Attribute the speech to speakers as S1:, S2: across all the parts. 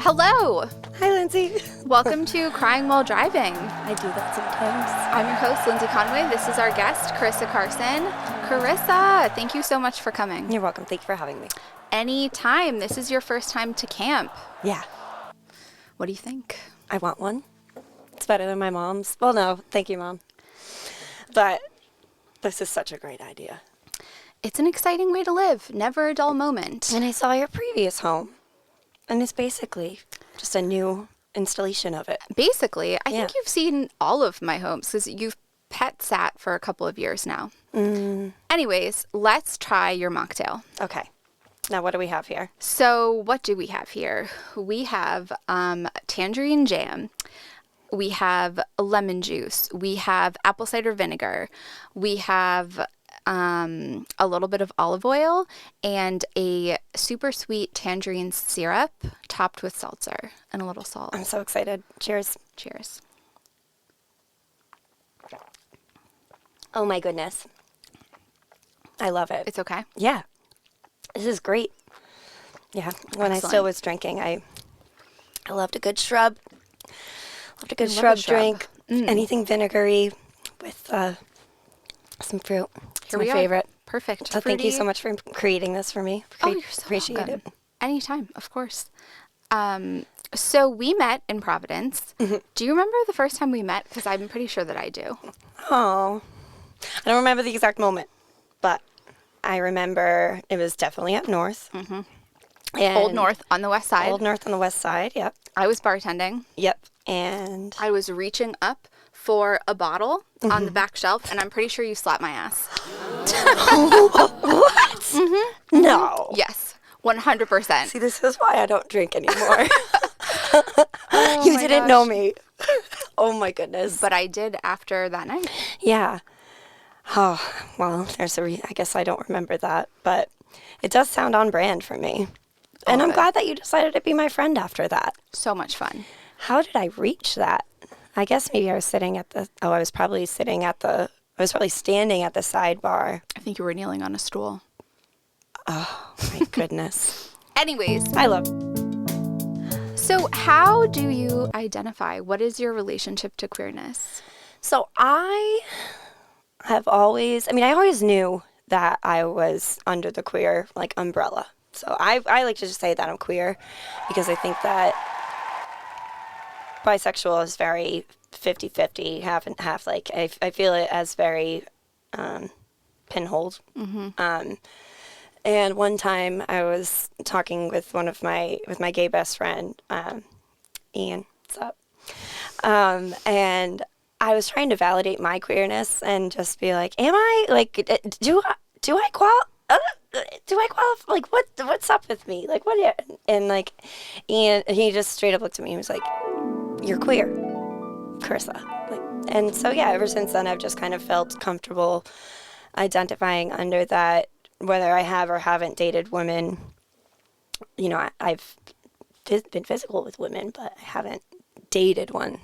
S1: Hello!
S2: Hi, Lindsay.
S1: Welcome to Crying While Driving.
S2: I do that sometimes.
S1: I'm your host, Lindsay Conway. This is our guest, Karissa Carson. Karissa, thank you so much for coming.
S2: You're welcome. Thank you for having me.
S1: Anytime. This is your first time to camp.
S2: Yeah.
S1: What do you think?
S2: I want one. It's better than my mom's. Well, no. Thank you, Mom. But this is such a great idea.
S1: It's an exciting way to live. Never a dull moment.
S2: And I saw your previous home. And it's basically just a new installation of it.
S1: Basically, I think you've seen all of my homes because you've pet sat for a couple of years now. Anyways, let's try your mocktail.
S2: Okay. Now, what do we have here?
S1: So what do we have here? We have tangerine jam. We have lemon juice. We have apple cider vinegar. We have a little bit of olive oil and a super sweet tangerine syrup topped with seltzer and a little salt.
S2: I'm so excited. Cheers.
S1: Cheers.
S2: Oh, my goodness. I love it.
S1: It's okay?
S2: Yeah. This is great. Yeah. When I still was drinking, I loved a good shrub. Loved a good shrub drink. Anything vinegary with some fruit. It's my favorite.
S1: Perfect.
S2: So thank you so much for creating this for me.
S1: You're so
S2: Appreciate
S1: welcome.
S2: it.
S1: Anytime, of course. So we met in Providence. Do you remember the first time we met? Because I'm pretty sure that I do.
S2: Oh, I don't remember the exact moment, but I remember it was definitely up north. And
S1: Old North on the west side.
S2: Old North on the west side, yep.
S1: I was bartending.
S2: Yep, and
S1: I was reaching up for a bottle on the back shelf, and I'm pretty sure you slapped my ass.
S2: What? No.
S1: Yes, 100%.
S2: See, this is why I don't drink anymore. You didn't know me. Oh, my goodness.
S1: But I did after that night.
S2: Yeah. Oh, well, I guess I don't remember that, but it does sound on brand for me. And I'm glad that you decided to be my friend after that.
S1: So much fun.
S2: How did I reach that? I guess maybe I was I was probably standing at the sidebar.
S1: I think you were kneeling on a stool.
S2: Oh, my goodness.
S1: Anyways.
S2: I love.
S1: So how do you identify? What is your relationship to queerness?
S2: So I always knew that I was under the queer, umbrella. So I like to just say that I'm queer because I think that bisexual is very 50-50, half and half. I feel it as very pinholed. And one time I was talking with my gay best friend, Ian. What's up? And I was trying to validate my queerness and just be like, am I do I qualify? What's up with me? And Ian, he just straight up looked at me and was like, you're queer, Karissa. And so, yeah, ever since then, I've just kind of felt comfortable identifying under that, whether I have or haven't dated women. You know, I've been physical with women, but I haven't dated one.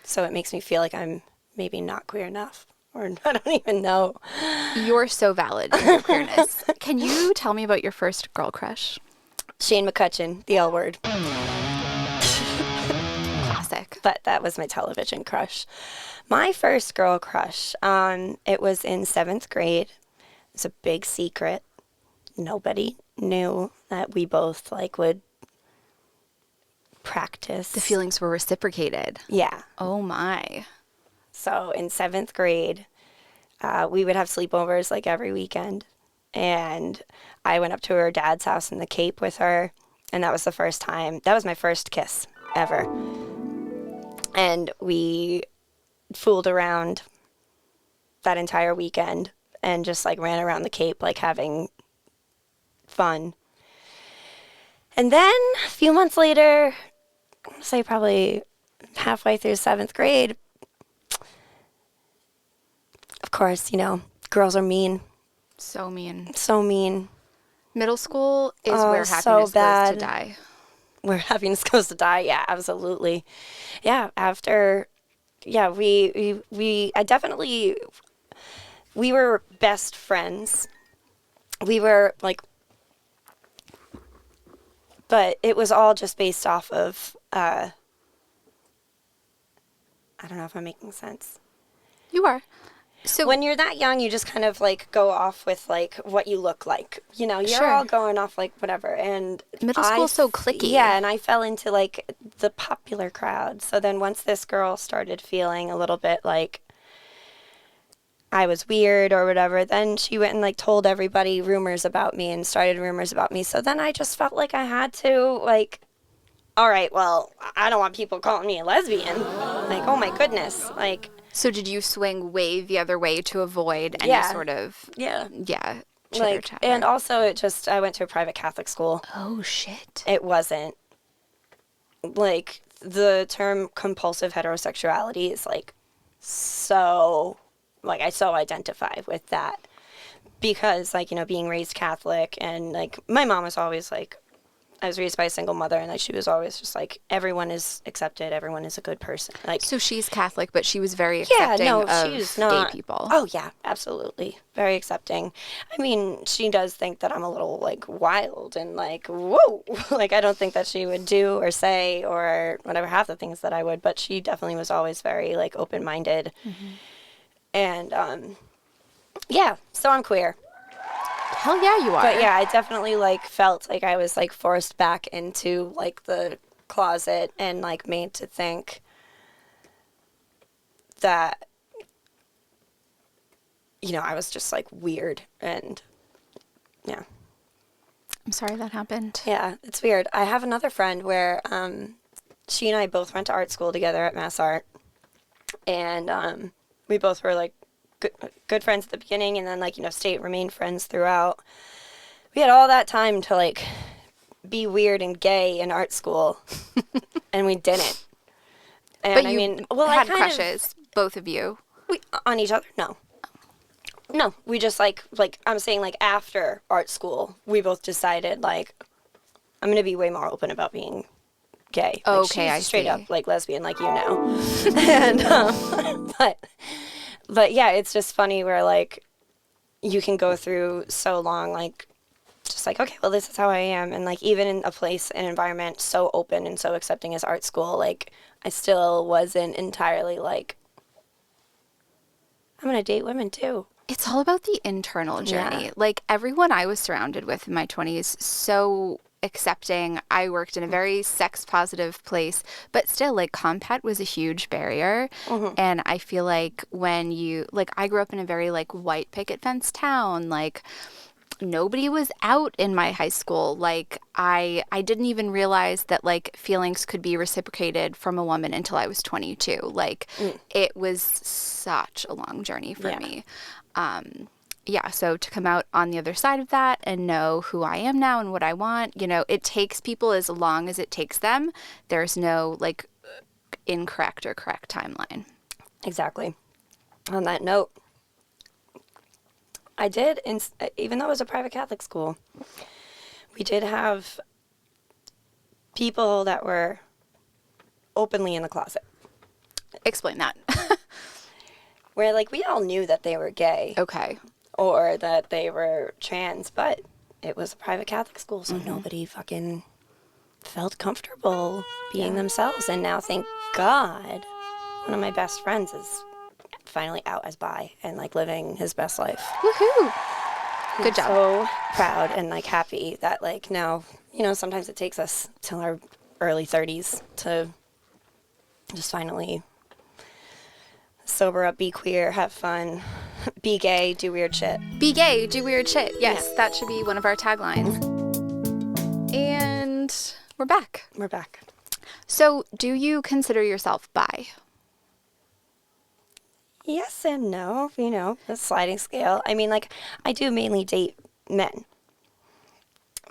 S2: So it makes me feel like I'm maybe not queer enough, or I don't even know.
S1: You're so valid in your queerness. Can you tell me about your first girl crush?
S2: Shane McCutcheon, the L word.
S1: Classic.
S2: But that was my television crush. My first girl crush, it was in 7th grade. It's a big secret. Nobody knew that we both would practice.
S1: The feelings were reciprocated.
S2: Yeah.
S1: Oh my.
S2: So in 7th grade, we would have sleepovers every weekend. And I went up to her dad's house in the Cape with her. And that was the first time. That was my first kiss ever. And we fooled around that entire weekend and just ran around the Cape having fun. And then a few months later, say probably halfway through 7th grade, of course, girls are mean.
S1: So mean.
S2: So mean.
S1: Middle school is where happiness
S2: so
S1: goes to die.
S2: Where happiness goes to die, yeah, absolutely. Yeah, we were best friends. We were But it was all just based off of, I don't know if I'm making sense.
S1: You are. So
S2: When you're that young, you just kind of like go off with like what you look like. You know, you're
S1: Sure.
S2: all going off like whatever. And
S1: middle school's so cliquey.
S2: Yeah, and I fell into like the popular crowd. So then once this girl started feeling a little bit like I was weird or whatever, then she went and like told everybody rumors about me and started rumors about me. So then I just felt like I had to like, all right, well, I don't want people calling me a lesbian. Like, oh my goodness. Like,
S1: So did you swing way the other way to avoid any
S2: Yeah.
S1: sort of
S2: yeah.
S1: chitter
S2: Like,
S1: chatter?
S2: and also I went to a private Catholic school.
S1: Oh shit.
S2: It wasn't like the term compulsive heterosexuality is like so like I so identify with that because like, you know, being raised Catholic and like my mom was always like, I was raised by a single mother and like she was always just like everyone is accepted, everyone is a good person. Like,
S1: So she's Catholic, but she was very accepting of
S2: she's not
S1: gay people.
S2: Oh yeah, absolutely. Very accepting. I mean, she does think that I'm a little like wild and like, whoa. Like I don't think that she would do or say or whatever half the things that I would, but she definitely was always very like open-minded. And yeah, so I'm queer.
S1: Hell yeah, you are.
S2: But yeah, I definitely like felt like I was like forced back into like the closet and like made to think that, you know, I was just like weird and yeah.
S1: I'm sorry that happened.
S2: Yeah, it's weird. I have another friend where she and I both went to art school together at Mass Art. And we both were like good friends at the beginning and then like, you know, remained friends throughout. We had all that time to like be weird and gay in art school and we didn't. And
S1: But
S2: I
S1: you
S2: mean,
S1: had crushes, both of you.
S2: On each other? No, we just like I'm saying like after art school, we both decided like I'm going to be way more open about being gay. Like,
S1: Okay,
S2: she's
S1: I
S2: straight
S1: see.
S2: up like lesbian like you know. And but yeah, it's just funny where like you can go through so long like just like, okay, well, this is how I am. And like even in a place, an environment so open and so accepting as art school, like I still wasn't entirely like, I'm going to date women too.
S1: It's all about the internal journey.
S2: Yeah.
S1: Like everyone I was surrounded with in my 20s, so accepting. I worked in a very sex positive place, but still like compat was a huge barrier. And I feel like when you like I grew up in a very like white picket fence town, like nobody was out in my high school. Like I didn't even realize that like feelings could be reciprocated from a woman until I was 22. Like it was such a long journey for me. Yeah, so to come out on the other side of that and know who I am now and what I want, you know, it takes people as long as it takes them. There's no like incorrect or correct timeline.
S2: Exactly. On that note, I did, even though it was a private Catholic school, we did have people that were openly in the closet.
S1: Explain that.
S2: Where, like, we all knew that they were gay.
S1: Okay.
S2: Or that they were trans, but it was a private Catholic school, so nobody fucking felt comfortable being themselves. And now, thank God, one of my best friends is finally out as bi and, like, living his best life.
S1: Woohoo! Good job.
S2: So proud and, like, happy that, like, now, you know, sometimes it takes us till our early 30s to just finally sober up, be queer, have fun, be gay, do weird shit.
S1: Be gay, do weird shit. Yes, that should be one of our taglines. And we're back.
S2: We're back.
S1: So, do you consider yourself bi?
S2: Yes and no, you know, the sliding scale. I mean, like, I do mainly date men.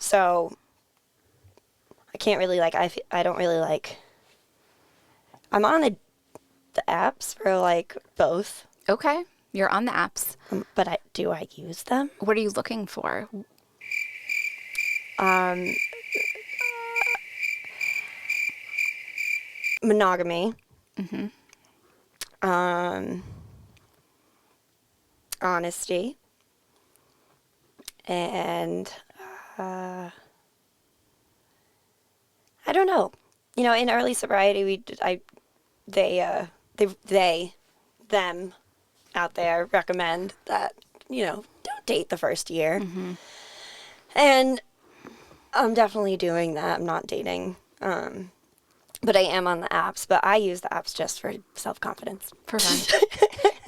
S2: So, I can't really, like, I don't really, like, I'm on the apps for, like, both.
S1: Okay, you're on the apps.
S2: But do I use them?
S1: What are you looking for?
S2: Monogamy. Honesty. And don't know. You know, in early sobriety, them out there recommend that, you know, don't date the first year. And I'm definitely doing that. I'm not dating. But I am on the apps, but I use the apps just for self-confidence.
S1: For fun.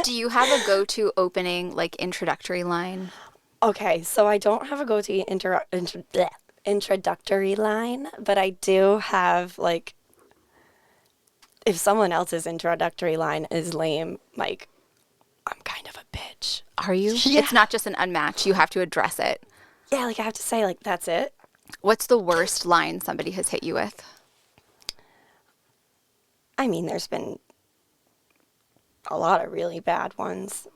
S1: Do you have a go-to opening, like, introductory line?
S2: Okay, so I don't have a go-to introductory line, but I do have, like, if someone else's introductory line is lame, like, I'm kind of a bitch.
S1: Are you?
S2: Yeah.
S1: It's not just an unmatch. You have to address it.
S2: Yeah, like, I have to say, like, that's it.
S1: What's the worst line somebody has hit you with?
S2: I mean, there's been a lot of really bad ones.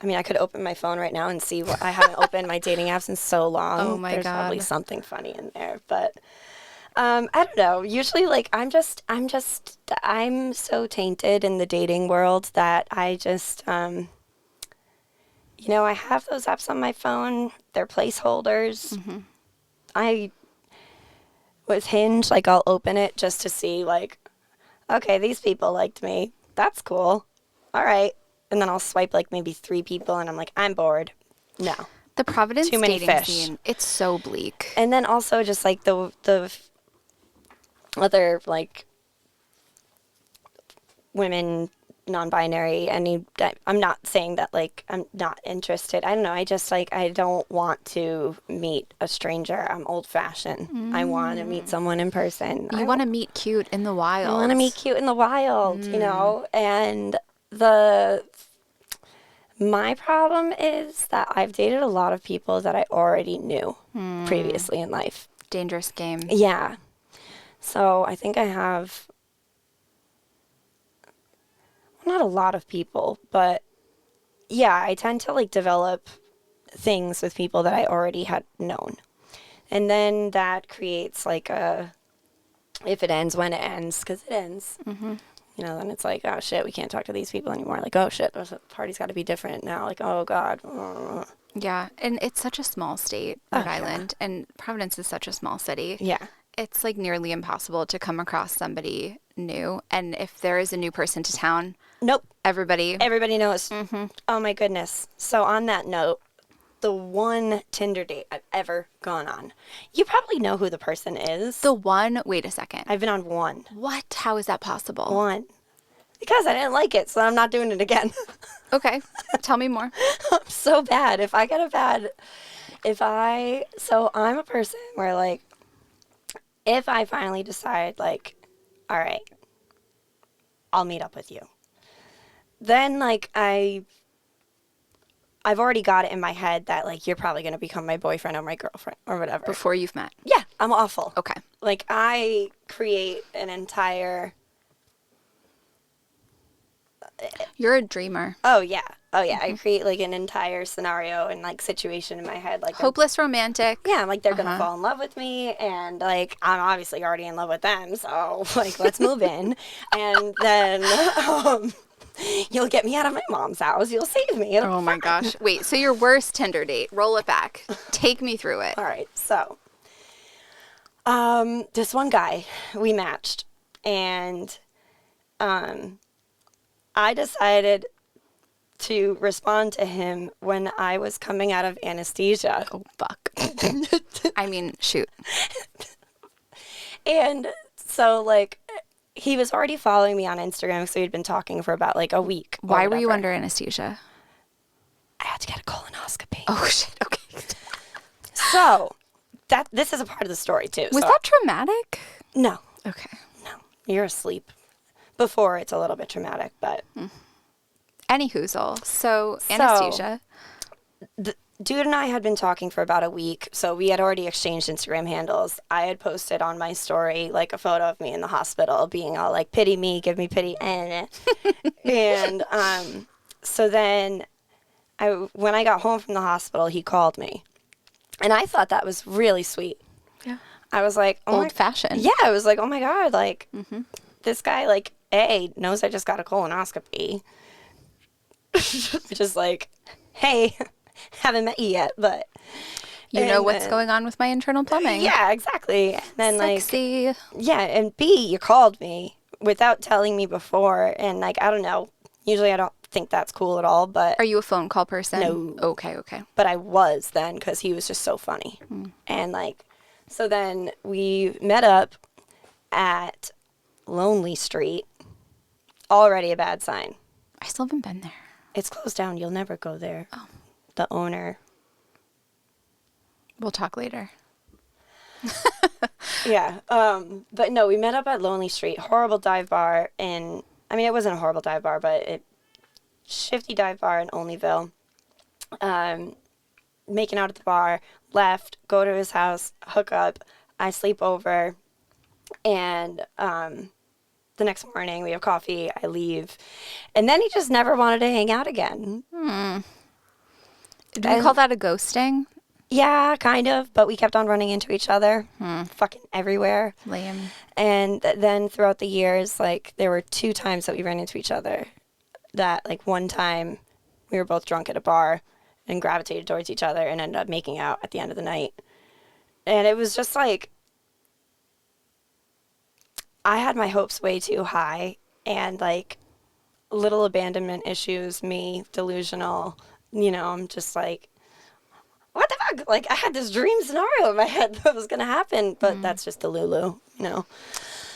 S2: I mean, I could open my phone right now and see what I haven't opened my dating apps in so long.
S1: Oh my
S2: There's
S1: God.
S2: probably something funny in there, but I don't know. Usually, like, I'm so tainted in the dating world that I just, you know, I have those apps on my phone. They're placeholders. With Hinge, like, I'll open it just to see, like, okay, these people liked me. That's cool. All right. And then I'll swipe like maybe 3 people and I'm like, I'm bored. No.
S1: The Providence
S2: Too many
S1: dating
S2: fish.
S1: scene, it's so bleak.
S2: And then also just like the other like women, non-binary, I'm not saying that like I'm not interested. I don't know. I just like, I don't want to meet a stranger. I'm old-fashioned. I want to meet someone in person.
S1: You want to meet cute in the wild.
S2: I want to meet cute in the wild, you know? And my problem is that I've dated a lot of people that I already knew previously in life.
S1: Dangerous game.
S2: Yeah. So I think I have not a lot of people, but yeah, I tend to like develop things with people that I already had known. And then that creates like if it ends, when it ends, because it ends. You know, then it's like, oh shit, we can't talk to these people anymore. Like, oh shit, the party's got to be different now. Like, oh God.
S1: Yeah, and it's such a small state, Rhode Island, and Providence is such a small city.
S2: Yeah.
S1: It's like nearly impossible to come across somebody new. And if there is a new person to town,
S2: Nope.
S1: everybody
S2: knows. Oh my goodness. So on that note, the one Tinder date I've ever gone on, you probably know who the person is.
S1: Wait a second.
S2: I've been on one.
S1: What? How is that possible?
S2: One. Because I didn't like it, so I'm not doing it again.
S1: Okay. Tell me more.
S2: I'm so bad. So I'm a person where like, if I finally decide like, all right, I'll meet up with you, then like I've already got it in my head that like you're probably going to become my boyfriend or my girlfriend or whatever.
S1: Before you've met.
S2: Yeah, I'm awful.
S1: Okay.
S2: Like I create an entire...
S1: You're a dreamer.
S2: Oh yeah. I create like an entire scenario and like situation in my head, like
S1: Hopeless romantic.
S2: yeah, I'm like they're gonna fall in love with me, and like I'm obviously already in love with them, so like let's move in, and then you'll get me out of my mom's house, you'll save me.
S1: Oh my gosh. Wait, so your worst Tinder date? Roll it back. Take me through it.
S2: All right, so this one guy, we matched, and I decided to respond to him when I was coming out of anesthesia.
S1: Oh, fuck. I mean, shoot.
S2: And so, like, he was already following me on Instagram, so we'd been talking for about, like, a week.
S1: Why were you under anesthesia?
S2: I had to get a colonoscopy.
S1: Oh, shit. Okay.
S2: So, this is a part of the story, too.
S1: Was that traumatic?
S2: No.
S1: Okay.
S2: No. You're asleep. Before, it's a little bit traumatic, but...
S1: Anyhoozle. So, anesthesia.
S2: The dude and I had been talking for about a week, so we had already exchanged Instagram handles. I had posted on my story, like, a photo of me in the hospital being all, like, pity me, give me pity, and so then when I got home from the hospital, he called me. And I thought that was really sweet.
S1: Yeah.
S2: I was like...
S1: Old-fashioned.
S2: Yeah, I was like, oh, my God, like, this guy, like, A, knows I just got a colonoscopy. Just like, hey, haven't met you yet, but
S1: You know what's going on with my internal plumbing.
S2: Yeah, exactly. And then
S1: Sexy.
S2: and B, you called me without telling me before, and like, I don't know. Usually I don't think that's cool at all, but...
S1: Are you a phone call person?
S2: No.
S1: Okay.
S2: But I was then, because he was just so funny. And like, so then we met up at Lonely Street. Already a bad sign.
S1: I still haven't been there.
S2: It's closed down. You'll never go there. Oh. The owner.
S1: We'll talk later.
S2: Yeah. But no, we met up at Lonely Street. Horrible dive bar in... I mean, it wasn't a horrible dive bar, but shifty dive bar in Olneyville. Making out at the bar. Left. Go to his house. Hook up. I sleep over. And... the next morning, we have coffee, I leave. And then he just never wanted to hang out again.
S1: Do you call that a ghosting?
S2: Yeah, kind of. But we kept on running into each other. Fucking everywhere.
S1: Lame.
S2: And then throughout the years, like, there were 2 times that we ran into each other. That, like, one time, we were both drunk at a bar and gravitated towards each other and ended up making out at the end of the night. And it was just, like... I had my hopes way too high, and like little abandonment issues, me, delusional, I'm just like, what the fuck? Like, I had this dream scenario in my head that was going to happen, but that's just Delulu,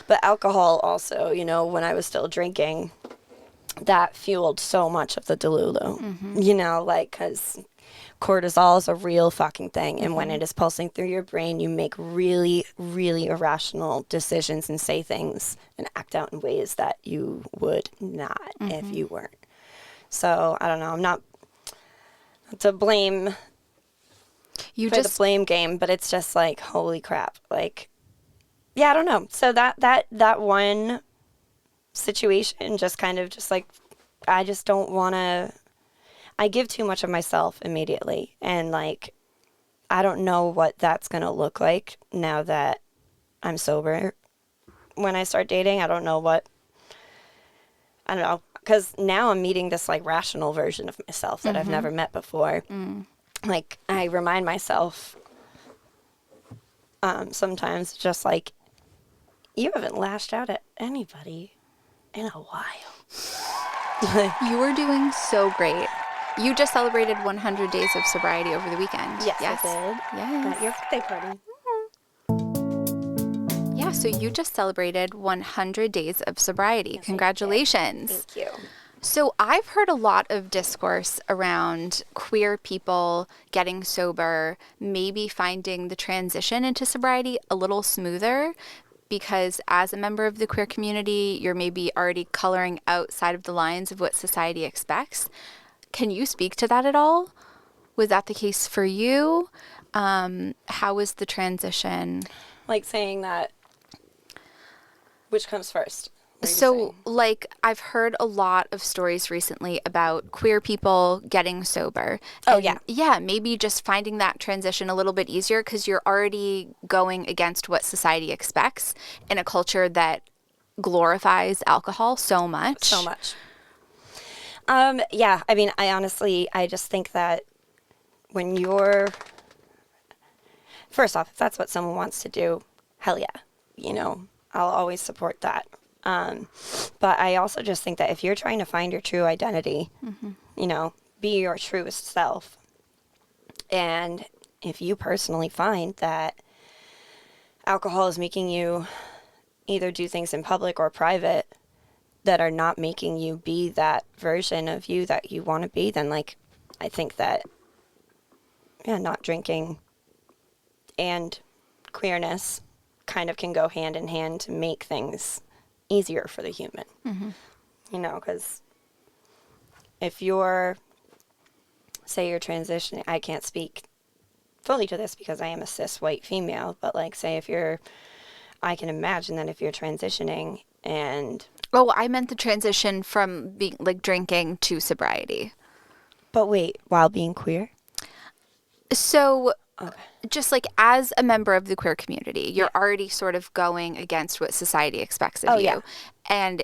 S2: But alcohol also, when I was still drinking, that fueled so much of the Delulu, like, because cortisol is a real fucking thing. And when it is pulsing through your brain, you make really, really irrational decisions and say things and act out in ways that you would not if you weren't. So, I don't know. I'm not to blame the blame game, but it's just like, holy crap. Like, yeah, I don't know. So that one situation just kind of just like, I just don't want to... I give too much of myself immediately, and like, I don't know what that's going to look like now that I'm sober. When I start dating, I don't know, because now I'm meeting this like rational version of myself that I've never met before. Like, I remind myself sometimes just like, you haven't lashed out at anybody in a while.
S1: You were doing so great. You just celebrated 100 days of sobriety over the weekend.
S2: Yes, I did.
S1: Yes.
S2: At your birthday party.
S1: Yeah, so you just celebrated 100 days of sobriety. Yes, congratulations.
S2: Thank you.
S1: So I've heard a lot of discourse around queer people getting sober, maybe finding the transition into sobriety a little smoother, because as a member of the queer community, you're maybe already coloring outside of the lines of what society expects. Can you speak to that at all? Was that the case for you? How was the transition?
S2: Like saying that, which comes first?
S1: So, like, I've heard a lot of stories recently about queer people getting sober.
S2: Oh, yeah.
S1: Yeah, maybe just finding that transition a little bit easier because you're already going against what society expects in a culture that glorifies alcohol so much.
S2: So much. Yeah, I mean, I just think that when you're, first off, if that's what someone wants to do, hell yeah, I'll always support that. But I also just think that if you're trying to find your true identity, be your truest self, and if you personally find that alcohol is making you either do things in public or private that are not making you be that version of you that you want to be, then like, I think that, not drinking and queerness kind of can go hand in hand to make things easier for the human. Because if say you're transitioning, I can't speak fully to this because I am a cis white female, but like, say I can imagine that if you're transitioning and...
S1: Oh, I meant the transition from being like drinking to sobriety.
S2: But wait, while being queer?
S1: So,
S2: okay.
S1: Just like as a member of the queer community, you're already sort of going against what society expects of you. Yeah. And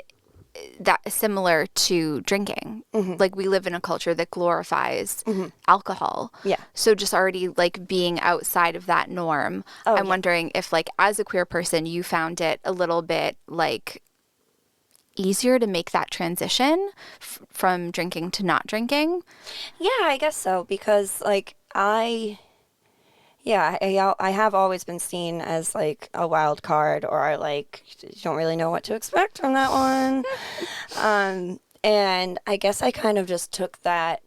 S1: that is similar to drinking. Like, we live in a culture that glorifies alcohol.
S2: Yeah.
S1: So just already, like, being outside of that norm, I'm wondering if, like, as a queer person, you found it a little bit, like, easier to make that transition from drinking to not drinking.
S2: Yeah, I guess so, because, like, I have always been seen as, like, a wild card, or, like, you don't really know what to expect from that one. And I guess I kind of just took that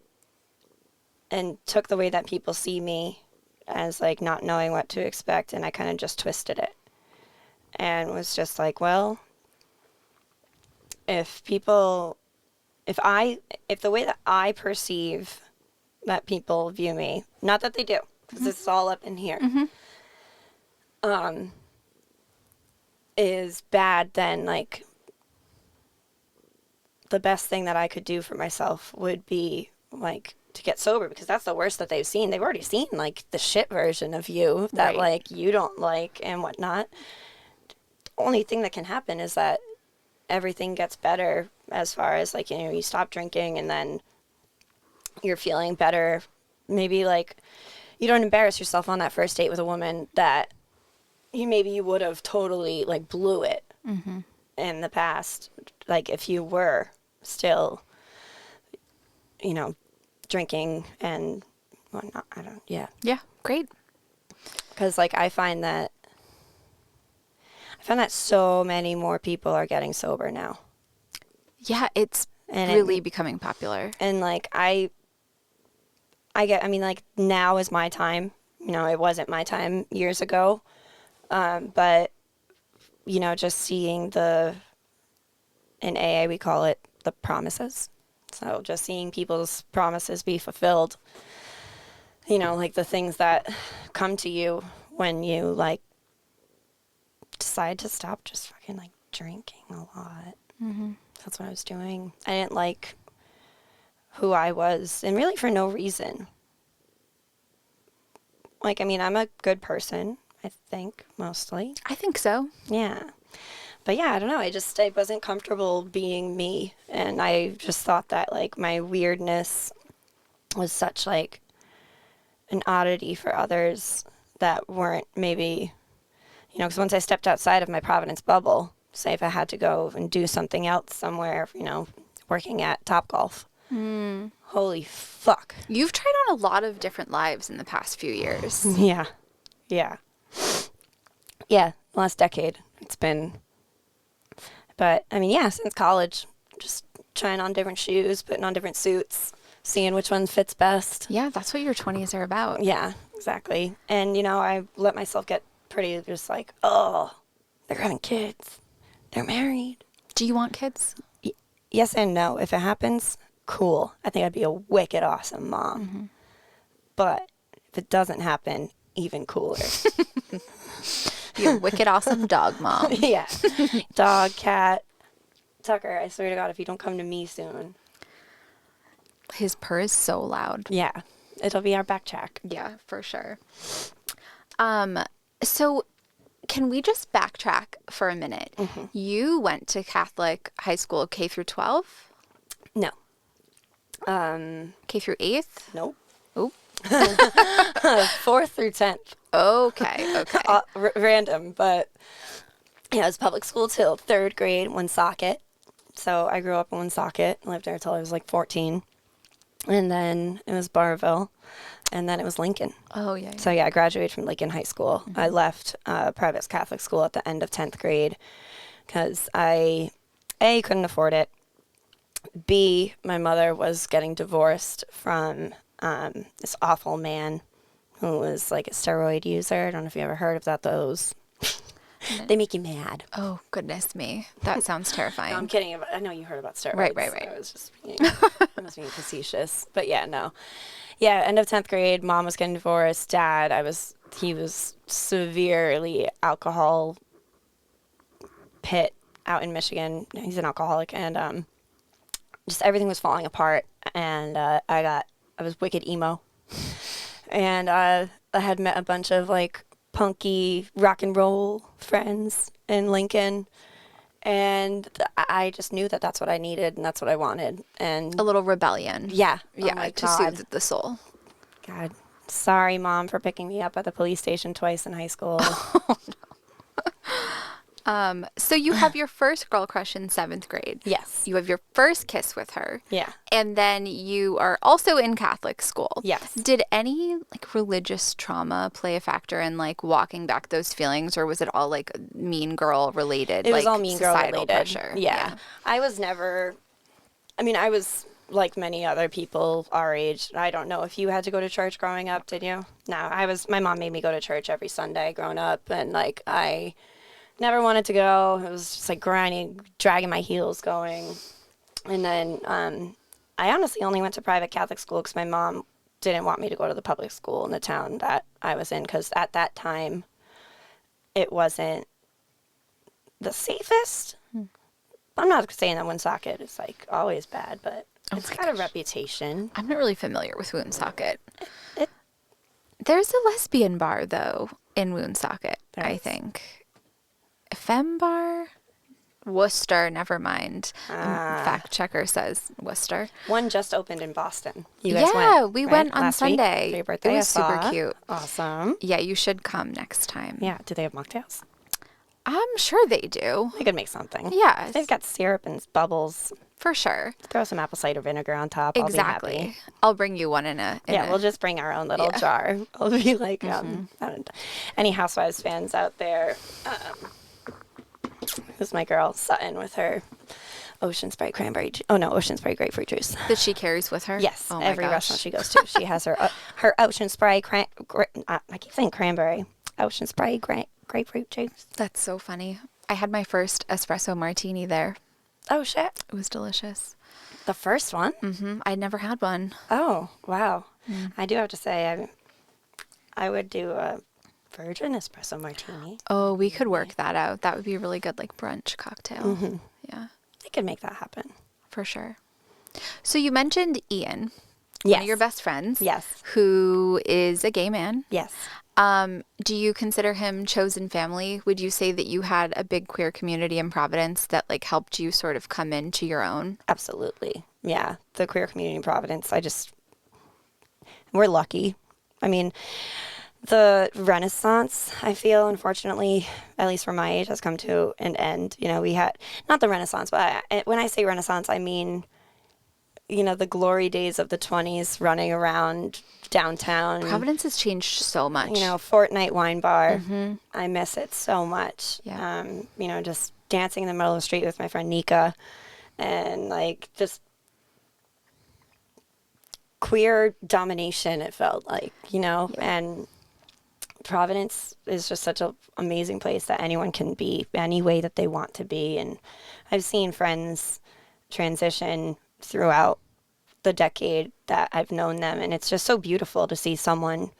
S2: and took the way that people see me as, like, not knowing what to expect, and I kind of just twisted it. And was just like, well, if the way that I perceive that people view me, not that they do, because this is all up in here, is bad, then, like, the best thing that I could do for myself would be, like, to get sober, because that's the worst that they've seen. They've already seen, like, the shit version of you that,
S1: Right.
S2: like, you don't like and whatnot. The only thing that can happen is that everything gets better, as far as, like, you know, you stop drinking and then you're feeling better. Maybe, like, you don't embarrass yourself on that first date with a woman that you would have totally, like, blew it in the past, like, if you were still, you know, drinking and whatnot. Yeah.
S1: Yeah, great.
S2: Because, like, I find that so many more people are getting sober now.
S1: Yeah, it's
S2: And
S1: really becoming popular.
S2: And, like, I mean, like, now is my time. You know, it wasn't my time years ago. But, you know, just seeing in AA, we call it the promises. So just seeing people's promises be fulfilled, you know, like the things that come to you when you, like, decide to stop just fucking, like, drinking a lot. That's what I was doing. I didn't like who I was, and really for no reason. Like, I mean, I'm a good person, I think, mostly.
S1: I think so.
S2: Yeah. But yeah, I don't know. I wasn't comfortable being me. And I just thought that, like, my weirdness was such, like, an oddity for others that weren't maybe, you know, because once I stepped outside of my Providence bubble, say if I had to go and do something else somewhere, you know, working at Topgolf. Holy fuck.
S1: You've tried on a lot of different lives in the past few years.
S2: Yeah. Yeah. Yeah. Last decade. It's been. But, I mean, yeah, since college, just trying on different shoes, putting on different suits, seeing which one fits best.
S1: Yeah, that's what your 20s are about.
S2: Yeah, exactly. And, you know, I let myself get pretty just like, oh, they're having kids. They're married.
S1: Do you want kids?
S2: Yes and no. If it happens, cool. I think I'd be a wicked awesome mom. But if it doesn't happen, even cooler.
S1: Be a wicked awesome dog mom.
S2: Yeah. Dog, cat. Tucker, I swear to God, if you don't come to me soon.
S1: His purr is so loud.
S2: Yeah. It'll be our backtrack.
S1: Yeah, for sure. So can we just backtrack for a minute? You went to Catholic high school K through 12?
S2: No.
S1: K through 8th?
S2: Nope.
S1: Oh.
S2: 4th through 10th.
S1: Okay.
S2: Random, but yeah, it was public school till 3rd grade, Woonsocket. So I grew up in Woonsocket, lived there until I was like 14. And then it was Barville, and then it was Lincoln.
S1: Oh, yeah.
S2: So yeah, I graduated from Lincoln High School. I left private Catholic school at the end of 10th grade because I, A, couldn't afford it. B, my mother was getting divorced from this awful man who was like a steroid user. I don't know if you ever heard of that, those. They make you mad.
S1: Oh, goodness me. That sounds terrifying.
S2: No, I'm kidding. I know you heard about steroids.
S1: Right.
S2: I was just I was being facetious. But yeah, no. Yeah, end of 10th grade, mom was getting divorced. Dad, he was severely alcohol pit out in Michigan. He's an alcoholic, and just everything was falling apart. And I was wicked emo. And I had met a bunch of like punky rock and roll friends in Lincoln, And I just knew that that's what I needed and that's what I wanted. And
S1: A little rebellion.
S2: yeah.
S1: Yeah,
S2: Oh my
S1: to
S2: God.
S1: soothe the soul.
S2: God. Sorry, Mom, for picking me up at the police station twice in high school.
S1: So you have your first girl crush in 7th grade.
S2: Yes.
S1: You have your first kiss with her.
S2: Yeah.
S1: And then you are also in Catholic school.
S2: Yes.
S1: Did any like religious trauma play a factor in like walking back those feelings, or was it all like mean girl related?
S2: It was
S1: like,
S2: all mean girl
S1: societal
S2: related.
S1: pressure?
S2: Yeah. I was never, I mean, I was like many other people our age. I don't know if you had to go to church growing up, did you? No, my mom made me go to church every Sunday growing up, and like I never wanted to go. It was just like grinding, dragging my heels going. And then I honestly only went to private Catholic school because my mom didn't want me to go to the public school in the town that I was in, because at that time it wasn't the safest. I'm not saying that Woonsocket is like always bad, but it's got a reputation.
S1: I'm not really familiar with Woonsocket.
S2: It-
S1: There's a lesbian bar though in Woonsocket, I
S2: is?
S1: think. A femme bar? Worcester, never mind. Fact checker says Worcester.
S2: One just opened in Boston. You guys went,
S1: we
S2: right?
S1: went on
S2: Last week
S1: Sunday.
S2: for your birthday.
S1: It was
S2: I
S1: super
S2: saw.
S1: cute.
S2: Awesome.
S1: Yeah, you should come next time.
S2: Yeah. Do they have mocktails?
S1: I'm sure they do.
S2: I could make something.
S1: Yeah,
S2: They've got syrup and bubbles.
S1: for sure.
S2: Throw some apple cider vinegar on top. I'll be
S1: Exactly.
S2: happy.
S1: I'll bring you one in a.
S2: We'll just bring our own little jar. I'll be like, any Housewives fans out there? Who's my girl Sutton with her Ocean Spray cranberry? Ocean Spray grapefruit juice.
S1: that she carries with her.
S2: Yes,
S1: Oh my
S2: every
S1: gosh.
S2: restaurant she goes to, she has her Ocean Spray. I keep saying cranberry. Ocean Spray grapefruit juice.
S1: That's so funny. I had my first espresso martini there.
S2: Oh shit!
S1: It was delicious.
S2: The first one.
S1: I'd never had one.
S2: Oh wow! I do have to say, I would do a virgin espresso martini.
S1: Oh, we could work that out. That would be a really good like brunch cocktail. Yeah,
S2: I could make that happen.
S1: for sure. So you mentioned Ian, one
S2: Yes.
S1: of your best friends.
S2: Yes.
S1: Who is a gay man.
S2: Yes.
S1: Do you consider him chosen family? Would you say that you had a big queer community in Providence that like helped you sort of come into your own?
S2: Absolutely. Yeah. The queer community in Providence, we're lucky. I mean, the Renaissance, I feel, unfortunately, at least for my age, has come to an end. You know, we had, not the Renaissance, but when I say Renaissance, I mean, you know, the glory days of the 20s running around downtown.
S1: Providence has changed so much.
S2: You know, Fortnite Wine Bar. I miss it so much.
S1: Yeah.
S2: You know, just dancing in the middle of the street with my friend Nika, and like just queer domination, it felt like, you know. And Providence is just such an amazing place that anyone can be any way that they want to be. And I've seen friends transition throughout the decade that I've known them, and it's just so beautiful to see someone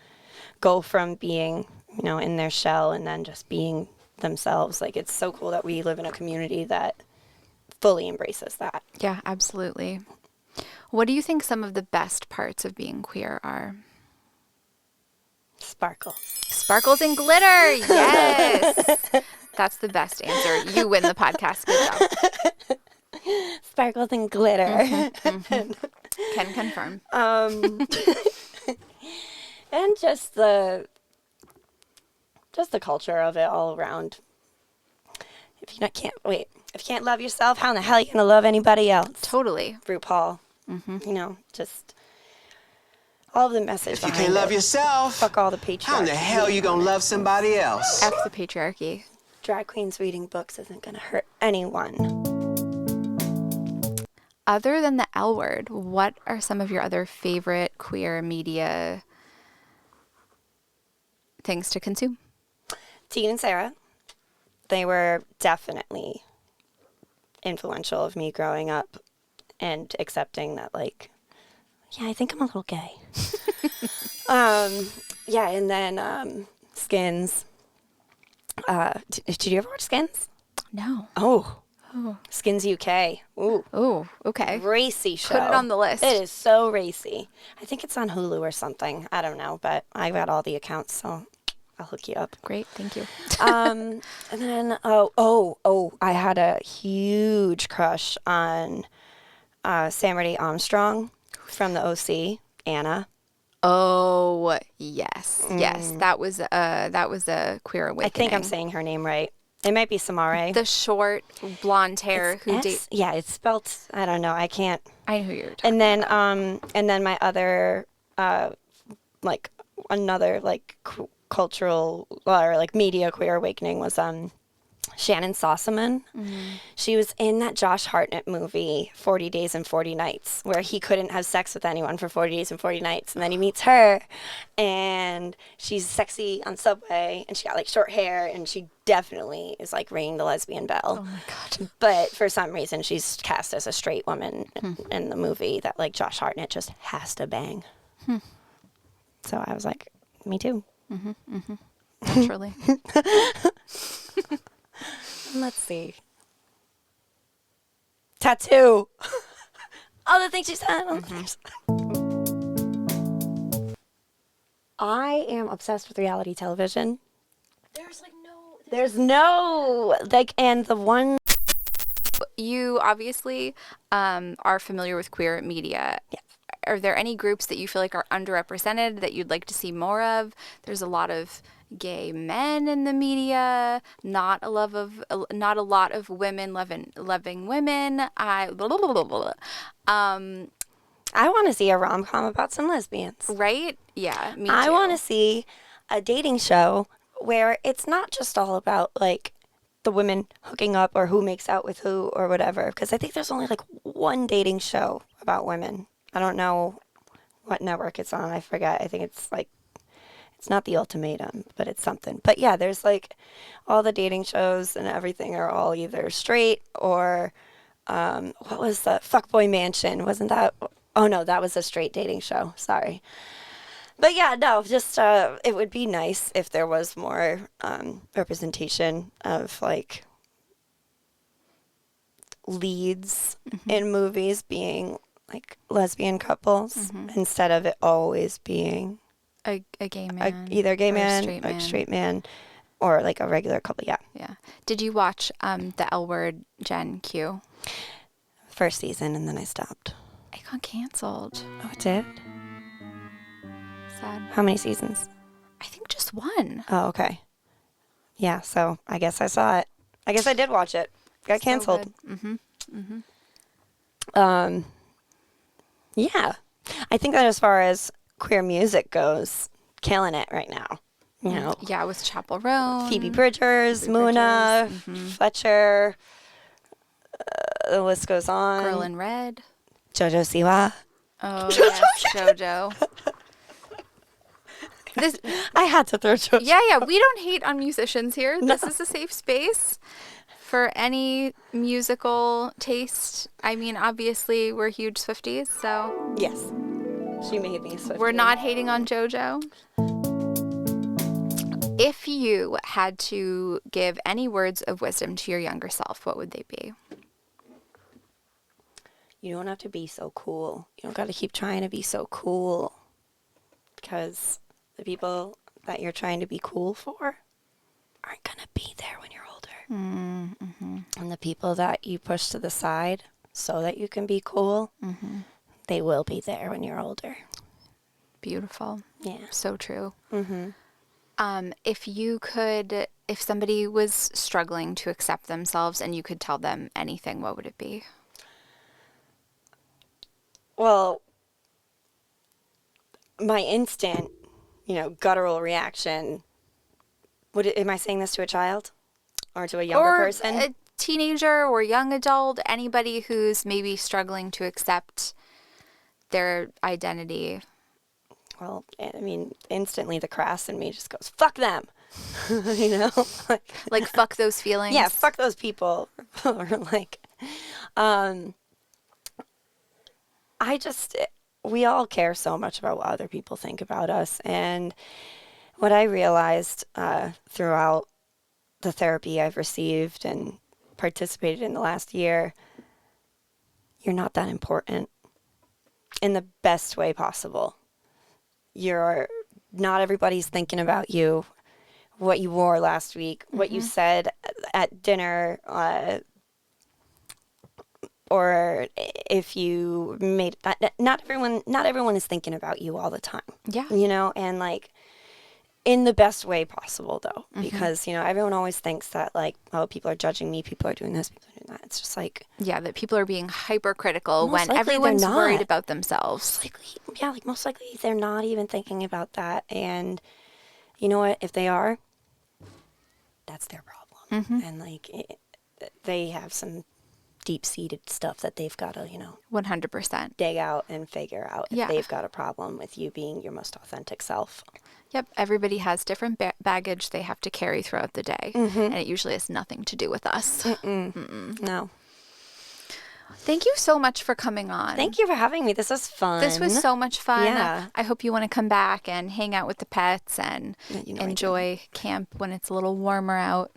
S2: go from being, you know, in their shell and then just being themselves. Like, it's so cool that we live in a community that fully embraces that.
S1: Yeah, absolutely. What do you think some of the best parts of being queer are?
S2: Sparkles.
S1: Sparkles and glitter. Yes. That's the best answer. You win the podcast. Good job.
S2: Sparkles and glitter.
S1: Can confirm.
S2: And just the culture of it all around. If you can't love yourself, how in the hell are you gonna love anybody else?
S1: Totally.
S2: RuPaul. You know, just all of the message.
S3: If you
S2: behind
S3: can't love
S2: it.
S3: yourself,
S2: Fuck all the patriarchy.
S3: how in the hell you gonna love somebody else?
S1: F the patriarchy.
S2: Drag queens reading books isn't gonna hurt anyone.
S1: Other than the L word, what are some of your other favorite queer media things to consume?
S2: Tegan and Sarah, they were definitely influential of me growing up and accepting that, like, yeah, I think I'm a little gay. Yeah, and then Skins. Did you ever watch Skins?
S1: No.
S2: Oh. Skins UK. Ooh.
S1: Oh, okay.
S2: Racy show.
S1: Put it on the list.
S2: It is so racy. I think it's on Hulu or something. I don't know, but I got all the accounts, so I'll hook you up.
S1: Great, thank you.
S2: And then I had a huge crush on Sammy Armstrong from the OC, Anna.
S1: Oh, yes. Yes, that was a queer
S2: I
S1: awakening.
S2: think I'm saying her name right. It might be Samare.
S1: The short blonde hair
S2: Yeah, it's spelled, I don't know. I can't.
S1: I know who you're talking about.
S2: And then my other like another like cultural or like media queer awakening was Shannon Sossaman. She was in that Josh Hartnett movie 40 Days and 40 Nights, where he couldn't have sex with anyone for 40 days and 40 nights, and then he meets her and she's sexy on Subway and she got like short hair and she definitely is like ringing the lesbian bell.
S1: Oh my god.
S2: But for some reason she's cast as a straight woman in the movie that like Josh Hartnett just has to bang. So I was like, me too.
S1: Naturally.
S2: Let's see. Tattoo. All the things she said. I am obsessed with reality television. There's no like, and the one.
S1: You obviously are familiar with queer media.
S2: Yes.
S1: Are there any groups that you feel like are underrepresented that you'd like to see more of? There's a lot of gay men in the media, not a lot of women loving women. I
S2: want to see a rom-com about some lesbians.
S1: Right? Yeah, me too.
S2: I want to see a dating show where it's not just all about like the women hooking up or who makes out with who or whatever, because I think there's only like one dating show about women. I don't know what network it's on. I forget. I think it's like, it's not The Ultimatum, but it's something. But yeah, there's like all the dating shows and everything are all either straight or what was the Fuckboy Mansion? Wasn't that? Oh no, that was a straight dating show. Sorry. But yeah, no, just it would be nice if there was more representation of like leads in movies being like lesbian couples instead of it always being
S1: a gay man,
S2: either a gay man,
S1: a
S2: straight man, or like a regular couple. Yeah.
S1: Yeah. Did you watch the L Word Gen Q?
S2: First season, and then I stopped.
S1: It got canceled.
S2: Oh, it did?
S1: Sad.
S2: How many seasons?
S1: I think just one.
S2: Oh, okay. Yeah, so I guess I saw it. I guess I did watch it. Got canceled. Yeah. I think that as far as queer music goes, killing it right now. You know.
S1: Yeah, with Chappell Roan,
S2: Phoebe Bridgers, Muna, Fletcher. The list goes on.
S1: Girl in Red.
S2: JoJo Siwa.
S1: Oh, yes, JoJo. This,
S2: I had to throw JoJo.
S1: Yeah, we don't hate on musicians here. No. This is a safe space for any musical taste. I mean, obviously, we're huge Swifties, so...
S2: Yes. She made me a Swiftie.
S1: We're not hating on JoJo. If you had to give any words of wisdom to your younger self, what would they be?
S2: You don't have to be so cool. You don't got to keep trying to be so cool. Because the people that you're trying to be cool for aren't going to be there when you're older. And the people that you push to the side so that you can be cool, they will be there when you're older.
S1: Beautiful.
S2: Yeah.
S1: So true. If somebody was struggling to accept themselves and you could tell them anything, what would it be?
S2: Well, my instant, guttural reaction, am I saying this to a child or to a younger person?
S1: A teenager or young adult, anybody who's maybe struggling to accept their identity.
S2: Well, I mean, instantly the crass in me just goes, fuck them.
S1: Like fuck those feelings.
S2: Yeah, fuck those people. Or like, we all care so much about what other people think about us. And what I realized throughout the therapy I've received and participated in the last year, you're not that important in the best way possible. Not everybody's thinking about you. what you wore last week, what you said at dinner, or if you made not everyone is thinking about you all the time.
S1: Yeah.
S2: You know, and like in the best way possible though, because, you know, everyone always thinks that like, oh, people are judging me, people are doing this, people are doing that. It's just like,
S1: Yeah, that people are being hypercritical
S2: Most
S1: when
S2: likely they're
S1: everyone's
S2: not.
S1: worried about themselves.
S2: most likely they're not even thinking about that. And you know what? If they are, that's their problem. And like, they have some deep-seated stuff that they've got to, you know,
S1: 100%.
S2: dig out and figure out if
S1: Yeah.
S2: they've got a problem with you being your most authentic self.
S1: Yep, everybody has different baggage they have to carry throughout the day, and it usually has nothing to do with us.
S2: No.
S1: Thank you so much for coming on.
S2: Thank you for having me. This was fun.
S1: This was so much fun.
S2: Yeah.
S1: I hope you want to come back and hang out with the pets and
S2: you know I do.
S1: enjoy camp when it's a little warmer out.